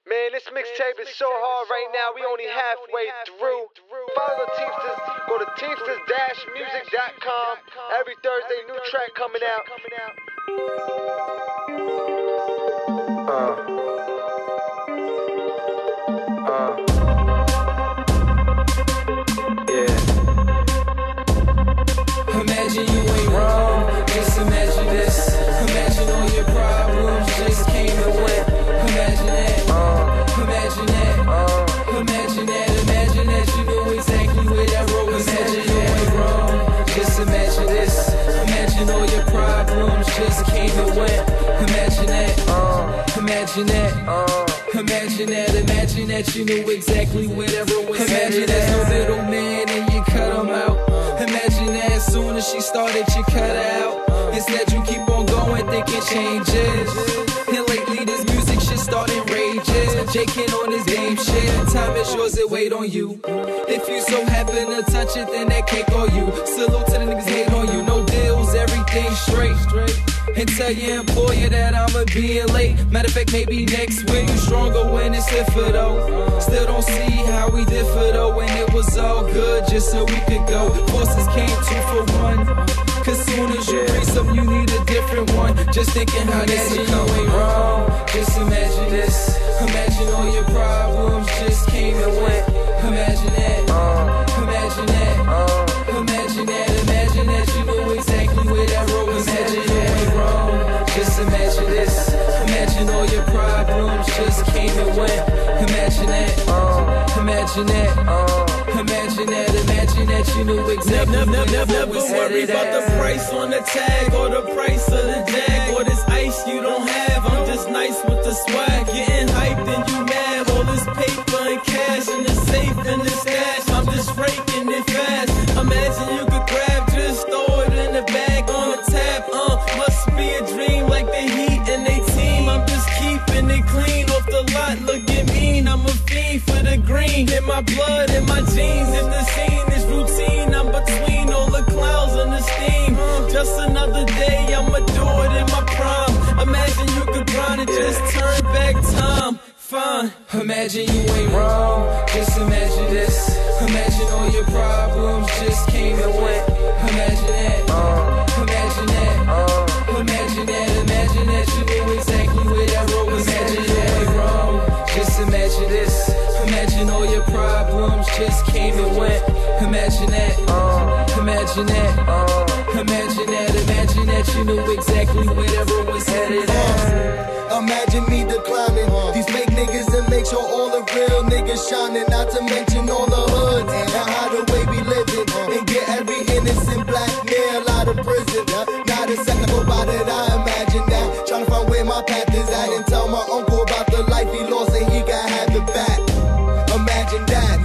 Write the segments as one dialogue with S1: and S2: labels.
S1: Man, this mixtape is so hard right now, we only halfway through. Follow the Teamsters, go to teamsters-music.com. Every Thursday, new track coming out.
S2: Imagine you ain't wrong, just imagine this. Imagine all your problems just came and went. Imagine that, imagine that, imagine that, imagine that you knew exactly where that road was. Imagine you ain't wrong, just imagine this. Imagine all your problems just came and went. Imagine that, imagine that, imagine that, imagine that you knew exactly where that road was. Imagine there's no little man and you cut him out. Imagine that as soon as she started, you cut her out. Instead you keep on going, thinking changes. And lately this music shit starting rages. Jaking on this game shit. Time is yours, it wait on you. If you so happen to touch it, then that cake on you. Salute to the niggas hate on you. No deals, everything straight. And tell your employer that I'ma be late. Matter of fact, maybe next week. You stronger when it's differ though. Still don't see how we differ though. When it was all good, just so we could go. Forces came 2 for 1. Cause soon as you reach something, you need a different one. Just thinking how this shit ain't wrong. Just imagine this. Imagine all your problems just came and went. Imagine that. Imagine that. Imagine that. Imagine that you knew exactly where that road was. Imagine you ain't wrong. Just imagine this. Imagine all your problems just came and went. Imagine that. Imagine that. Imagine that. Imagine that you knew exactly
S3: Never worry about the price on the tag or the price of the jag or this ice you don't have. I'm just nice with the swag, getting hyped and you mad. All this paper and cash in the safe and the stash. I'm just raking it fast. Imagine you could grab, just throw it in the bag on the tap. Must be a dream like the Heat and they team. I'm just keeping it clean off the lot. Look at me, I'm a fiend for the green. In my blood, in my jeans, if the scene is routine, I'm between all the clouds and the steam. Just another day, I'ma do it in my prime. Imagine you could grind and just turn back time. Fine.
S2: Imagine you ain't wrong, just imagine this. Imagine all your problems just came and went. Imagine that, imagine that, imagine that, imagine that you knew exactly where that road was. Imagine you ain't wrong, just imagine this. Imagine all your problems just came and went. Imagine that, imagine that, imagine that, imagine that you knew exactly where that road was headed at.
S4: Imagine me declining these fake niggas and make sure all the real niggas shining. Not to mention all the hoods and how the way we living. And get every innocent black male out of prison. Not a second go by that I imagine that. Trying to find where my path is at and tell my uncle about the life he lost and he gotta have it back. Imagine that,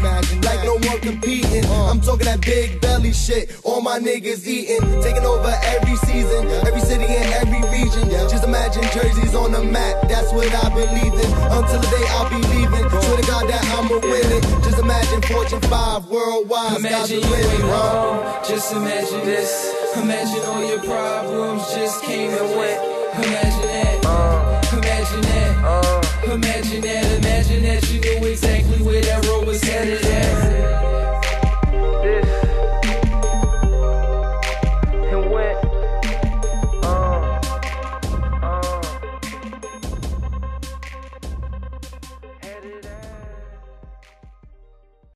S4: like no one competing. I'm talking that big belly shit, all my niggas eating. Taking over every season, every city and every region. Just imagine jerseys on the map, that's what I believe in. Until the day I'll be leaving, swear to God that I'ma win it. Just imagine Fortune 5 worldwide.
S2: Imagine you ain't wrong, just imagine this. Imagine all your problems just came and went. Imagine that, imagine that, imagine that, imagine that you knew exactly where that road was headed at.